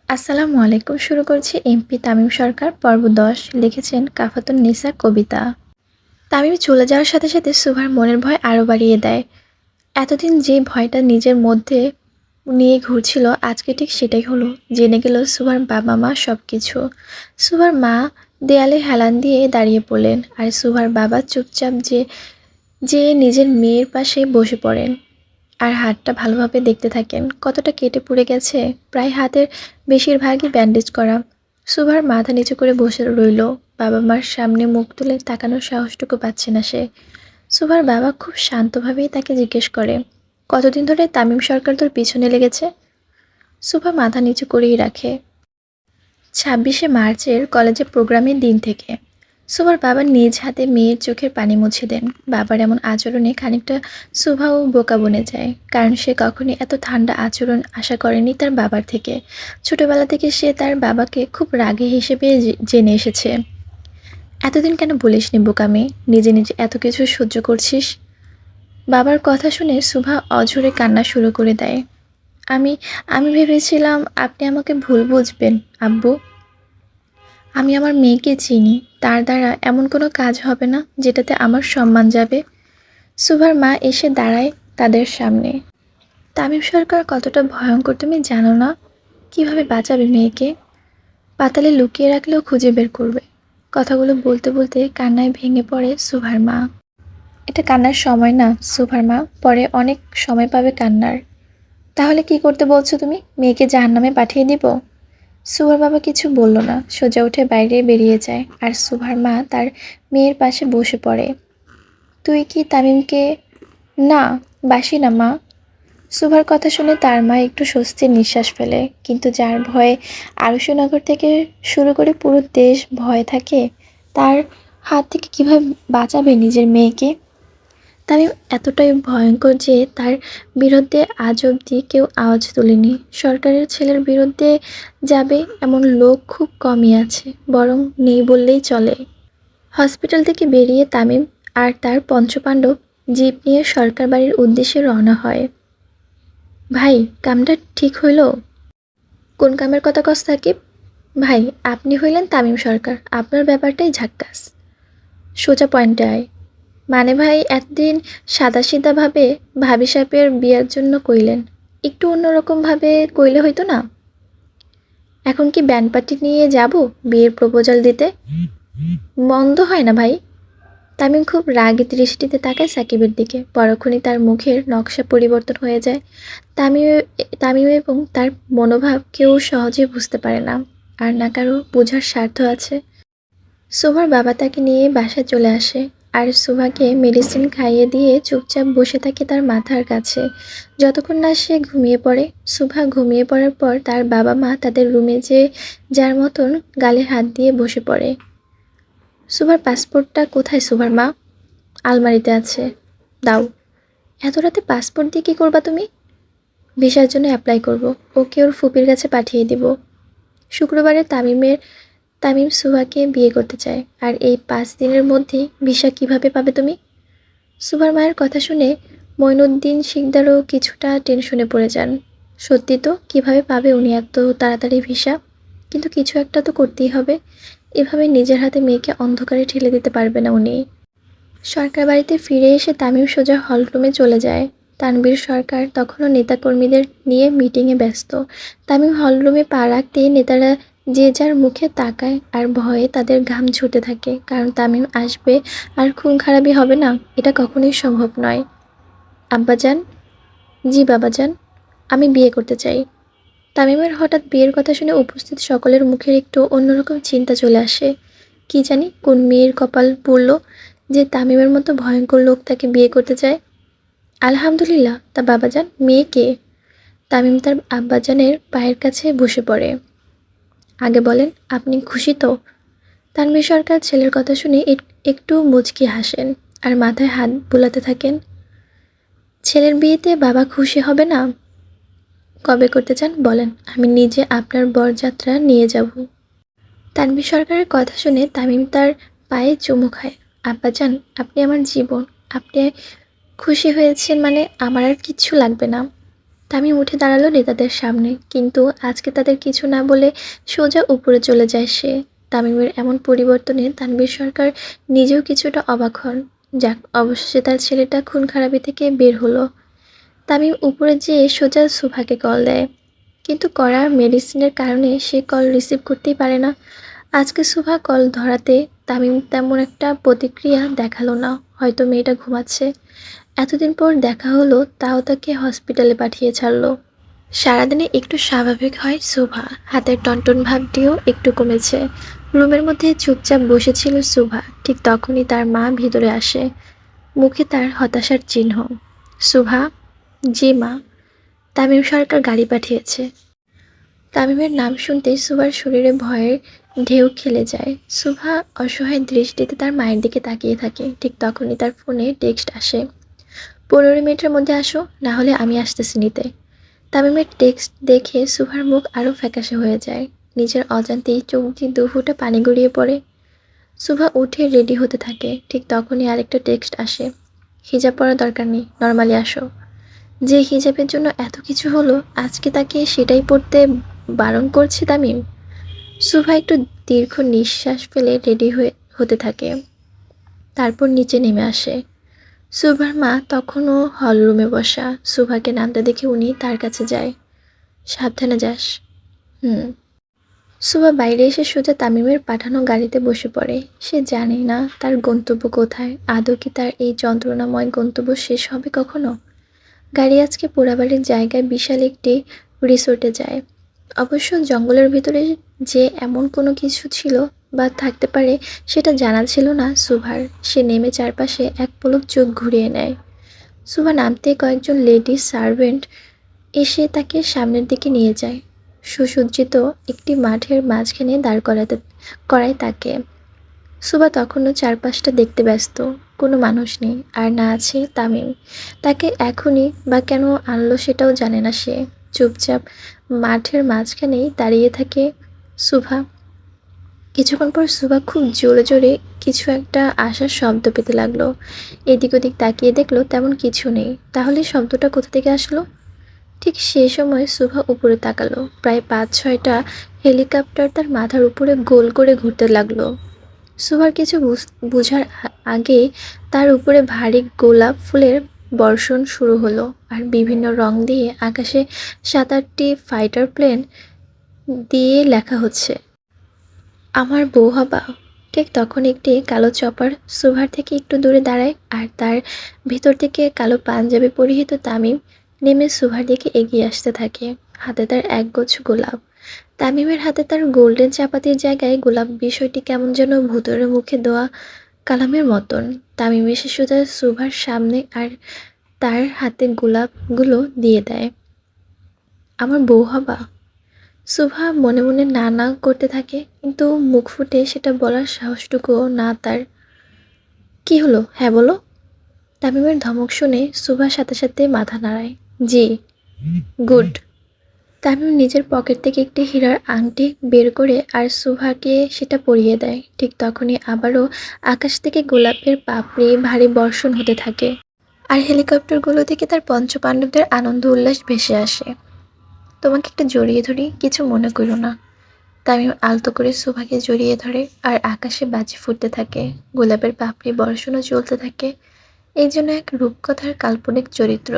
আসসালামু আলাইকুম। শুরু করছি এমপি তামিম সরকার পর্ব ১০ লিখেছেন কাফাতুন নিসা কবিতা। তামিম চলে যাওয়ার সাথে সাথে সুভার মনের ভয় আরও বাড়িয়ে দেয়। এতদিন যে ভয়টা নিজের মধ্যে নিয়ে ঘুরছিল আজকে ঠিক সেটাই হলো। জেনে গেল সুভার বাবা মা সব কিছু। সুভার মা দেয়ালে হেলান দিয়ে দাঁড়িয়ে পড়লেন আর সুভার বাবা চুপচাপ যে নিজের মেয়ের পাশে বসে পড়েন আর হাতটা ভালোভাবে দেখতে থাকেন। কতটা কেটে পুড়ে গেছে, প্রায় হাতের বেশিরভাগই ব্যান্ডেজ করা। সুভার মাথা নিচু করে বসে রইল। বাবা মার সামনে মুখ তুলে তাকানোর সাহসটুকু পাচ্ছে না সে। সুভার বাবা খুব শান্তভাবেই তাকে জিজ্ঞেস করে, কতদিন ধরে তামিম সরকার তোর পিছনে লেগেছে? সুভা মাথা নিচু করেই রাখে। ২৬শে মার্চের কলেজে প্রোগ্রামের দিন থেকে। সুভার বাবা নিজ হাতে মেয়ের চোখের পানি মুছে দেন। বাবার এমন আচরণে খানিকটা সুভাও বোকা বনে যায়, কারণ সে কখনই এত ঠান্ডা আচরণ আশা করেনি তার বাবার থেকে। ছোটবেলা থেকে সে তার বাবাকে খুব রাগী হিসেবে জেনে এসেছে। এতদিন কেন বলিসনি বোকা মেয়ে, নিজে নিজে এত কিছু সহ্য করছিস? বাবার কথা শুনে সুভা অঝরে কান্না শুরু করে দেয়। আমি আমি ভেবেছিলাম আপনি আমাকে ভুল বুঝবেন আব্বু। আমি আমার মেয়েকে চিনি। তার দ্বারা এমন কোনো কাজ হবে না যেটাতে আমার সম্মান যাবে। সুভার মা এসে দাঁড়ায় তাদের সামনে। তামিম সরকার কতটা ভয়ঙ্কর তুমি জানো না? কিভাবে বাঁচাবে মেয়েকে? পাতালে লুকিয়ে রাখলেও খুঁজে বের করবে। কথাগুলো বলতে বলতে কান্নায় ভেঙে পড়ে সুভার মা। এটা কান্নার সময় না সুভার মা, পরে অনেক সময় পাবে কান্নার। তাহলে কি করতে বলছো তুমি? মেয়েকে জাহান্নামে পাঠিয়ে দিব? সুভার বাবা কিছু বলল না, সোজা উঠে বাইরে বেরিয়ে যায় আর সুভার মা তার মেয়ের পাশে বসে পড়ে। তুই কি তামিমকে? না, বাসি না মা। সুভার কথা শুনে তার মা একটু স্বস্তির নিঃশ্বাস ফেলে, কিন্তু যার ভয়ে আরুষনগর থেকে শুরু করে পুরো দেশ ভয় থাকে, তার হাত থেকে কিভাবে বাঁচাবে নিজের মেয়েকে? তামিম এতটাই ভয়ঙ্কর যে তার বিরুদ্ধে আজ অবধি কেউ আওয়াজ তোলেনি। সরকারের ছেলের বিরুদ্ধে যাবে এমন লোক খুব কমই আছে, বরং নেই বললেই চলে। হসপিটাল থেকে বেরিয়ে তামিম আর তার পঞ্চপাণ্ডব জিপ নিয়ে সরকার বাড়ির উদ্দেশ্যে রওনা হয়। ভাই, কামটা ঠিক হইল? কোন কামের কথা কস সাকিব? ভাই, আপনি হইলেন তামিম সরকার, আপনার ব্যাপারটাই ঝাক্কাস। সোজা পয়েন্টে আয়। মানে ভাই, এতদিন সাদাসিধাভাবে ভাবি সাহেবের বিয়ার জন্য কইলেন, একটু অন্যরকমভাবে কইলে হইতো না? এখন কি ব্যান্ড পার্টি নিয়ে যাব বিয়ের প্রপোজাল দিতে? মন্দ হয় না ভাই। তামিম খুব রাগী দৃষ্টিতে তাকায় সাকিবের দিকে। পরক্ষণই তার মুখের নকশা পরিবর্তন হয়ে যায়। তামিম তামিম এবং তার মনোভাব কেউ সহজে বুঝতে পারে না, আর না কারো বোঝার স্বার্থ আছে। সুভার বাবা তাকে নিয়ে বাসায় চলে আসে আর সুভাকে মেডিসিন খাইয়ে দিয়ে চুপচাপ বসে থাকে তার মাথার কাছে, যতক্ষণ না সে ঘুমিয়ে পড়ে। সুভা ঘুমিয়ে পড়ার পর তার বাবা মা তাদের রুমে যার মতন গালে হাত দিয়ে বসে পড়ে। সুভার পাসপোর্টটা কোথায় সুভার মা? আলমারিতে আছে। দাও। এত রাতে পাসপোর্ট দিয়ে কী করবা তুমি? ভিসার জন্য অ্যাপ্লাই করব, ওকে ওর ফুপির কাছে পাঠিয়ে দিব। শুক্রবারে তামিম সুভাকে বিয়ে করতে চায়, আর এই 5 দিনের মধ্যেই ভিসা কিভাবে পাবে তুমি? সুভার মায়ের কথা শুনে মঈনুদ্দিন শিকদারও কিছুটা টেনশনে পড়ে যান। সত্যি তো, কিভাবে পাবে উনি এত তাড়াতাড়ি ভিসা? কিন্তু কিছু একটা তো করতেই হবে। এভাবে নিজের হাতে মেয়েকে অন্ধকারে ঠেলে দিতে পারবে না উনি। সরকার বাড়িতে ফিরে এসে তামিম সোজা হলরুমে চলে যায়। তানভীর সরকার তখনও নেতাকর্মীদের নিয়ে মিটিংয়ে ব্যস্ত। তামিম হলরুমে পা রাখতেই নেতারা যে যার মুখে তাকায় আর ভয়ে তাদের ঘাম ছুটে থাকে, কারণ তামিম আসবে আর খুন খারাপি হবে না, এটা কখনোই সম্ভব নয়। আব্বাজান। জি বাবাজান, আমি বিয়ে করতে চাই। তামিমের হঠাৎ বিয়ের কথা শুনে উপস্থিত সকলের মুখের একটু অন্যরকম চিন্তা চলে আসে। কি জানি কোন মেয়ের কপাল পুড়ল যে তামিমের মতো ভয়ঙ্কর লোক তাকে বিয়ে করতে চায়। আলহামদুলিল্লাহ, তা বাবাজান, মেয়ে কে? তামিম তার আব্বাজানের পায়ের কাছে বসে পড়ে। আগে বলেন, আপনি খুশি তো? তানভীর সরকার ছেলের কথা শুনে একটু মুচকি হাসেন আর মাথায় হাত বুলাতে থাকেন। ছেলের বিয়েতে বাবা খুশি হবে না? কবে করতে চান বলেন, আমি নিজে আপনার বরযাত্রা নিয়ে যাব। তানভীর সরকারের কথা শুনে তামিম তার পায়ে চুমু খায়। আব্বাজান, আপনি আমার জীবন। আপনি খুশি হয়েছেন মানে আমার আর কিচ্ছু লাগবে না। তামিম উঠে দাঁড়ালো নেতাদের সামনে, কিন্তু আজকে তাদের কিছু না বলে সোজা উপরে চলে যায় সে। তামিমের এমন পরিবর্তনে তানভীর সরকার নিজেও কিছুটা অবাক হন। যাক, অবশেষে তার ছেলেটা খুন খারাপি থেকে বের হলো। তামিম উপরে যেয়ে সোজা সুভাকে কল দেয়, কিন্তু করা মেডিসিনের কারণে সে কল রিসিভ করতেই পারে না। আজকে সুভা কল ধরাতে তামিম তেমন একটা প্রতিক্রিয়া দেখালো না, হয়তো মেয়েটা ঘুমাচ্ছে। এতদিন পর দেখা হলো, তাও তাকে হসপিটালে পাঠিয়ে ছাড়লো। সারাদিনে একটু স্বাভাবিক হয় সুভা, হাতের টনটন ভাবটিও একটু কমেছে। রুমের মধ্যে চুপচাপ বসেছিল সুভা, ঠিক তখনই তার মা ভিতরে আসে, মুখে তার হতাশার চিহ্ন। সুভা? জি মা। তামিম সরকার গাড়ি পাঠিয়েছে। তামিমের নাম শুনতেই সুভার শরীরে ভয়ের ঢেউ খেলে যায়। সুভা অসহায় দৃষ্টিতে তার মায়ের দিকে তাকিয়ে থাকে, ঠিক তখনই তার ফোনে টেক্সট আসে, 15 মিনিটের মধ্যে আসো, না হলে আমি আসতেছি নিতে। তামিমের টেক্সট দেখে সুভার মুখ আরও ফ্যাকাশে হয়ে যায়। নিজের অজান্তেই চোখ দিয়ে 2 ফোঁটা পানি গড়িয়ে পড়ে। সুভা উঠে রেডি হতে থাকে, ঠিক তখনই আরেকটা টেক্সট আসে, হিজাব পরার দরকার নেই, নর্মালি আসো। যে হিজাবের জন্য এত কিছু হলো, আজকে তাকে সেটাই পড়তে বারণ করছে তামিম। সুভা একটু দীর্ঘ নিঃশ্বাস ফেলে রেডি হতে থাকে, তারপর নিচে নেমে আসে। সুভার মা তখনও হলরুমে বসা। সুভাকে নামতে দেখে উনি তার কাছে যায়। সাবধানে যাস। হুম। সুভা বাইরে এসে সোজা তামিমের পাঠানো গাড়িতে বসে পড়ে। সে জানে না তার গন্তব্য কোথায়, আদৌ কি তার এই যন্ত্রণাময় গন্তব্য শেষ হবে কখনো। গাড়ি আজকে পোড়াবাড়ির জায়গায় বিশাল একটি রিসোর্টে যায়। অবশ্য জঙ্গলের ভিতরে যে এমন কোনো কিছু ছিল বা থাকতে পারে সেটা জানা ছিল না সুভার। সে নেমে চারপাশে এক পলক চোখ ঘুরিয়ে নেয়। সুভা নামতে কয়েকজন লেডি সার্ভেন্ট এসে তাকে সামনের দিকে নিয়ে যায়। সুসজ্জিত একটি মাঠের মাঝখানে দাঁড় করায় তাকে। সুভা তখনও চারপাশটা দেখতে ব্যস্ত। কোনো মানুষ নেই, আর না আছে তামিম। তাকে এখনই বা কেন আনলো সেটাও জানে না সে। চুপচাপ মাঠের মাঝখানেই দাঁড়িয়ে থাকে সুভা। কিছুক্ষণ পর সুভা খুব জোরে জোরে কিছু একটা আসার শব্দ পেতে লাগলো। এদিক ওদিক তাকিয়ে দেখলো তেমন কিছু নেই। তাহলে শব্দটা কোথা থেকে আসলো? ঠিক সেই সময় সুভা উপরে তাকালো। প্রায় 5-6টা হেলিকপ্টার তার মাথার উপরে গোল করে ঘুরতে লাগলো। সুভার কিছু বুঝার আগেই তার উপরে ভারী গোলাপ ফুলের বর্ষণ শুরু হলো, আর বিভিন্ন রং দিয়ে আকাশে 7-8টি ফাইটার প্লেন দিয়ে লেখা হচ্ছে, আমার বউ হবা। ঠিক তখন একটি কালো চপার সুভার থেকে একটু দূরে দাঁড়ায়, আর তার ভিতর থেকে কালো পাঞ্জাবি পরিহিত তামিম নেমে সুভার দিকে এগিয়ে আসতে থাকে। হাতে তার একগুচ্ছ গোলাপ। তামিমের হাতে তার গোল্ডেন চাপাতির জায়গায় গোলাপ, বিষয়টি কেমন যেন ভুতুড়ে মুখে দেওয়া কালামের মতন। তামিম এসে সোজা সুভার সামনে আর তার হাতে গোলাপগুলো দিয়ে দেয়। আমার বউ হবা। সুভা মনে মনে না না করতে থাকে, কিন্তু মুখ ফুটে সেটা বলার সাহসটুকুও না তার। কি হলো, হ্যাঁ বলো। তামিমের ধমক শুনে সুভা সাথে সাথে মাথা নাড়ায়। জি। গুড। তামিম নিজের পকেট থেকে একটি হীরার আংটি বের করে আর সুভাকে সেটা পরিয়ে দেয়। ঠিক তখনই আবারও আকাশ থেকে গোলাপের পাপড়ি ভারী বর্ষণ হতে থাকে, আর হেলিকপ্টারগুলো থেকে তার পঞ্চপাণ্ডবদের আনন্দ উল্লাস ভেসে আসে। তোমাকে একটা জড়িয়ে ধরি, কিছু মনে করো না। তামিম আলতো করে সুভাকে জড়িয়ে ধরে, আর আকাশে বাজি ফুটতে থাকে, গোলাপের পাপড়ি বর্ষণও চলতে থাকে। এই জন্য এক রূপকথার কাল্পনিক চরিত্র।